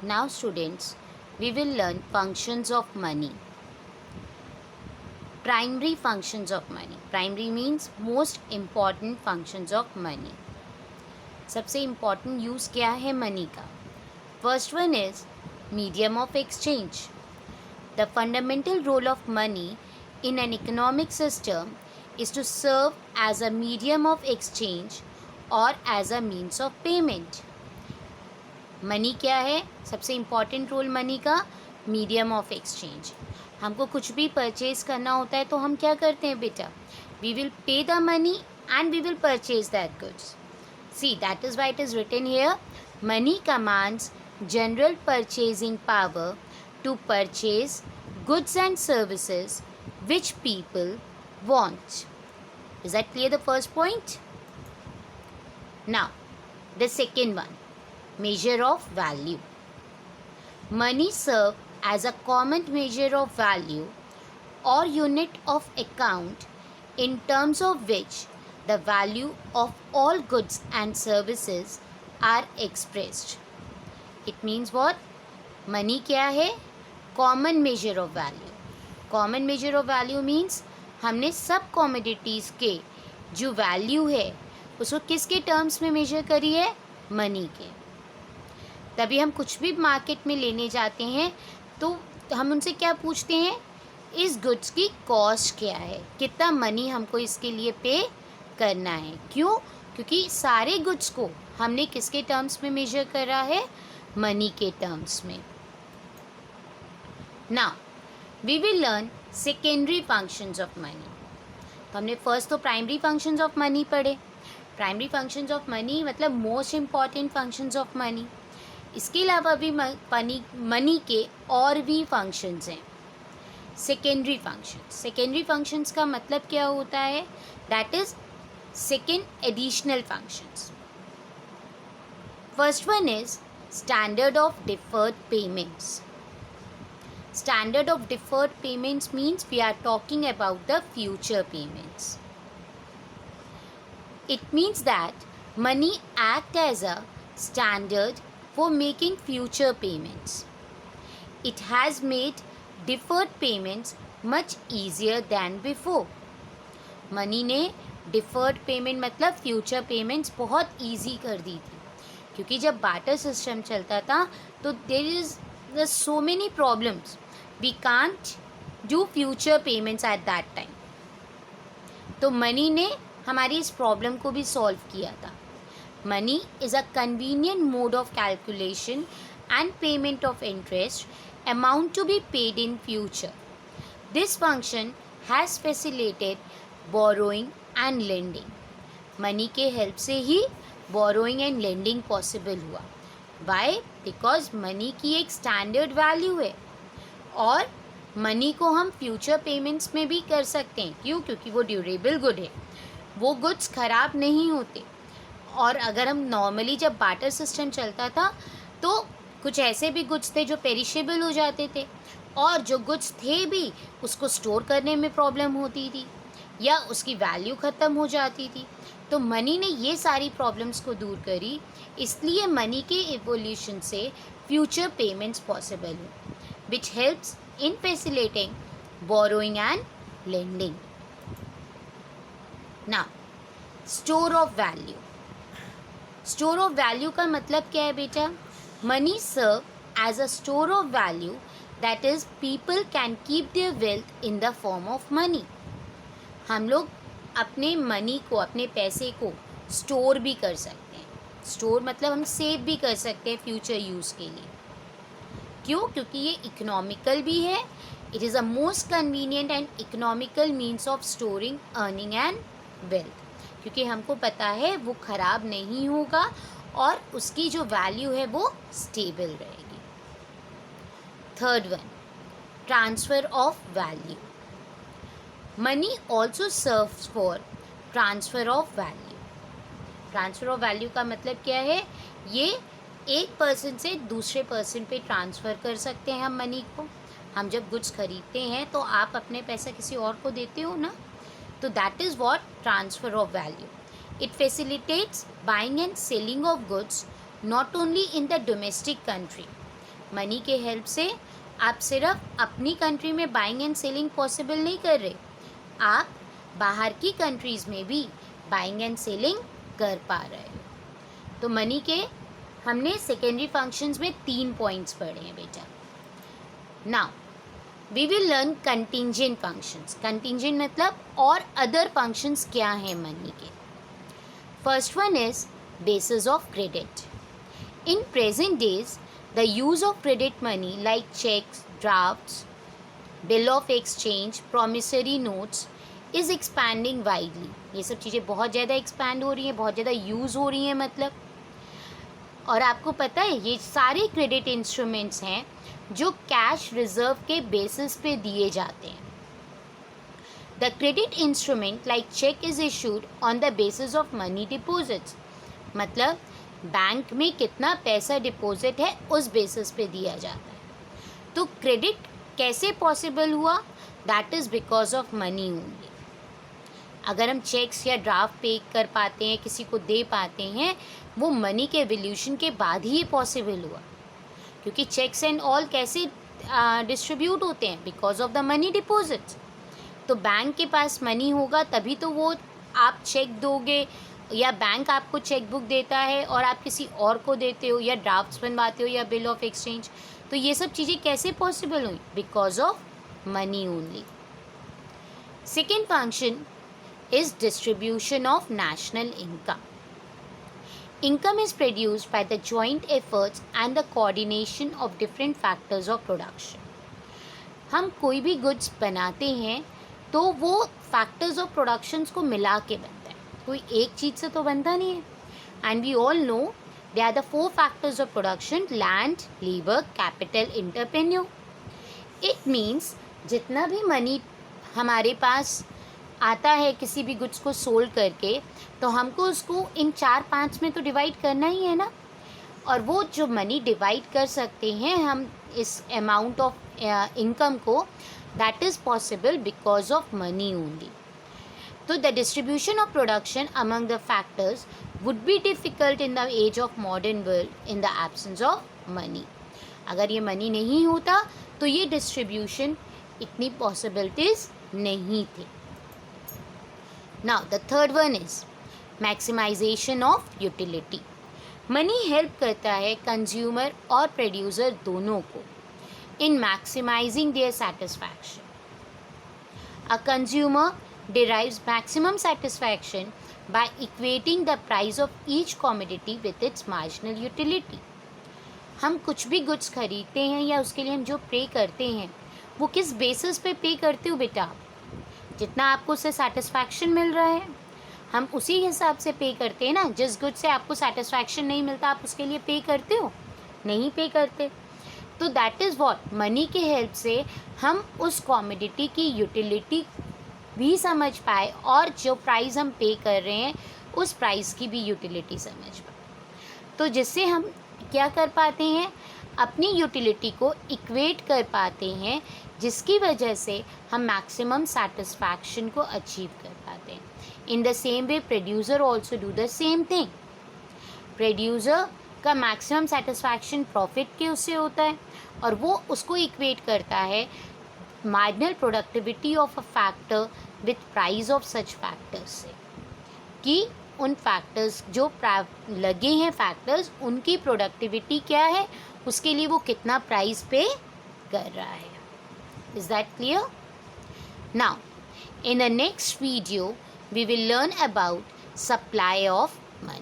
Now students, we will learn functions of money. Primary functions of money. Primary means most important functions of money. सबसे important use क्या है money का? First one is medium of exchange. The fundamental role of money in an economic system is to serve as a medium of exchange or as a means of payment. Money क्या है? सबसे important role money का medium of exchange. हमको कुछ भी purchase करना होता है तो हम क्या करते हैं बेटा? We will pay the money and we will purchase that goods. See that is why it is written here, money commands general purchasing power to purchase goods and services which people want. Is that clear, the first point? Now, the second one, measure of value. Money serves as a common measure of value or unit of account in terms of which the value of all goods and services are expressed. It means what? Money क्या है? Common measure of value. Common measure of value means हमने सब commodities के जो value है उसको किसके terms में मेजर करी है? मनी के. तभी हम कुछ भी मार्केट में लेने जाते हैं तो हम उनसे क्या पूछते हैं? इस गुड्स की कॉस्ट क्या है, कितना मनी हमको इसके लिए पे करना है. क्यों? क्योंकि सारे गुड्स को हमने किसके टर्म्स में मेजर करा है? मनी के टर्म्स में. Now, we will learn secondary functions of money. तो हमने फर्स्ट तो प्राइमरी फंक्शंस ऑफ मनी पढ़े. प्राइमरी फंक्शंस ऑफ मनी मतलब most important functions of money. इसके अलावा भी मनी के और भी फंक्शंस हैं. Secondary functions. सेकेंडरी फंक्शंस का मतलब क्या होता है? That is second additional functions. First one is standard of deferred payments. Standard of deferred payments means we are talking about the future payments. It means that money acts as a standard for making future payments. It has made deferred payments much easier than before. Money ने deferred payment मतलब future payments बहुत easy कर दी थी. क्योंकि जब barter system चलता था तो there's so many problems. We can't do future payments at that time. तो मनी ने हमारी इस प्रॉब्लम को भी सॉल्व किया था. Money is a convenient mode of calculation and payment of interest amount to be paid in future. This function has facilitated borrowing and lending. Money के help से ही बोरोइंग एंड लेंडिंग पॉसिबल हुआ. Why? Because money की एक standard value है और money को हम फ्यूचर पेमेंट्स में भी कर सकते हैं. क्यों? क्योंकि वो ड्यूरेबल गुड है, वो गुड्स ख़राब नहीं होते. और अगर हम नॉर्मली जब बार्टर सिस्टम चलता था तो कुछ ऐसे भी गुड्स थे जो पेरिशेबल हो जाते थे और जो गुड्स थे भी उसको स्टोर करने में प्रॉब्लम होती थी या उसकी वैल्यू ख़त्म हो जाती थी. तो मनी ने ये सारी प्रॉब्लम्स को दूर करी. इसलिए मनी के इवोल्यूशन से फ्यूचर पेमेंट्स पॉसिबल हुए, which helps in facilitating borrowing and lending. Now, store of value. Store of value का मतलब क्या है बेटा? Money serve as a store of value, that is people can keep their wealth in the form of money. हम लोग अपने money को, अपने पैसे को स्टोर भी कर सकते हैं. स्टोर मतलब हम सेव भी कर सकते हैं फ्यूचर यूज़ के लिए. क्यों? क्योंकि ये इकोनॉमिकल भी है. It is a most convenient and economical means of storing, earning and wealth. क्योंकि हमको पता है वो ख़राब नहीं होगा और उसकी जो वैल्यू है वो स्टेबल रहेगी. Third one, transfer of value. Money also serves for transfer of value. Transfer of value का मतलब क्या है? ये एक पर्सन से दूसरे पर्सन पे ट्रांसफ़र कर सकते हैं हम मनी को. हम जब गुड्स खरीदते हैं तो आप अपने पैसा किसी और को देते हो ना, तो that is what transfer of value. It facilitates buying and selling of goods not only in the domestic country money के हेल्प से आप सिर्फ अपनी कंट्री में बाइंग एंड सेलिंग पॉसिबल नहीं कर रहे, आप बाहर की कंट्रीज़ में भी बाइंग एंड सेलिंग कर पा रहे हो। तो मनी के हमने सेकेंडरी फंक्शंस में 3 पॉइंट्स पढ़े हैं बेटा। Now we will learn contingent functions. Contingent मतलब और अदर फंक्शंस क्या हैं मनी के। First one is basis of credit. In present days, the use of credit money like checks, drafts, bill of exchange, promissory notes is expanding widely. ये सब चीज़ें बहुत ज़्यादा एक्सपैंड हो रही हैं, बहुत ज़्यादा यूज़ हो रही हैं मतलब। और आपको पता है ये सारे क्रेडिट इंस्ट्रूमेंट्स हैं जो कैश रिजर्व के बेसिस पे दिए जाते हैं। The credit instrument like cheque is issued on the basis of money deposits, मतलब बैंक में कितना पैसा डिपॉजिट है उस बेसिस पे दिया जाता है। तो क्रेडिट कैसे पॉसिबल हुआ? That is because of money only. अगर हम चेक्स या ड्राफ्ट पे कर पाते हैं, किसी को दे पाते हैं, वो मनी के एवोल्यूशन के बाद ही ये पॉसिबल हुआ। क्योंकि चेक्स एंड ऑल कैसे डिस्ट्रीब्यूट होते हैं? Because of the money deposits. तो बैंक के पास मनी होगा तभी तो वो आप चेक दोगे या बैंक आपको चेक बुक देता है और आप किसी और को देते हो या ड्राफ्ट्स बनवाते हो या बिल ऑफ एक्सचेंज। तो ये सब चीज़ें कैसे पॉसिबल हुई? Because of money only. Second function is distribution of national income. Income is produced by the joint efforts and the coordination of different factors of production. हम कोई भी गुड्स बनाते हैं तो वो फैक्टर्स ऑफ प्रोडक्शंस को मिला के बनता है, कोई एक चीज़ से तो बनता नहीं है। And we all know they are the 4 factors of production: land, labour, capital, entrepreneur. It means जितना भी मनी हमारे पास आता है किसी भी गुड्स को सोल्ड करके, तो हमको उसको इन 4-5 में तो डिवाइड करना ही है ना। और वो जो मनी डिवाइड कर सकते हैं हम इस अमाउंट ऑफ इनकम को, that is possible because of money only. तो the distribution of production among the factors would be difficult in the age of modern world in the absence of money. अगर ये money नहीं होता तो ये distribution इतनी possibilities नहीं थी। Now the third one is maximization of utility. Money help करता है कंज्यूमर और प्रोड्यूसर दोनों को in maximizing their satisfaction. A consumer derives maximum satisfaction by equating the price of each commodity with its marginal utility. हम कुछ भी goods खरीदते हैं या उसके लिए हम जो पे करते हैं वो किस बेसिस पे पे करते हो बेटा? जितना आपको उससे सेटिस्फैक्शन मिल रहा है हम उसी हिसाब से पे करते हैं ना। जिस गुड से आपको सेटिस्फैक्शन नहीं मिलता आप उसके लिए पे करते हो? नहीं पे करते। तो दैट इज़ व्हाट, मनी के हेल्प से हम उस कॉमोडिटी की यूटिलिटी भी समझ पाए और जो प्राइस हम पे कर रहे हैं उस प्राइस की भी यूटिलिटी समझ पाए। तो जिससे हम क्या कर पाते हैं, अपनी यूटिलिटी को इक्वेट कर पाते हैं, जिसकी वजह से हम मैक्सिमम सेटिस्फैक्शन को अचीव कर पाते हैं। In the same way producer also do the same thing. Producer का मैक्सिमम सेटिस्फैक्शन प्रॉफिट के उससे होता है और वो उसको इक्वेट करता है marginal productivity of a factor with price of such factors से, कि उन फैक्टर्स जो लगे हैं फैक्टर्स उनकी प्रोडक्टिविटी क्या है, उसके लिए वो कितना प्राइस पे कर रहा है। Is that clear? Now, in the next video, we will learn about supply of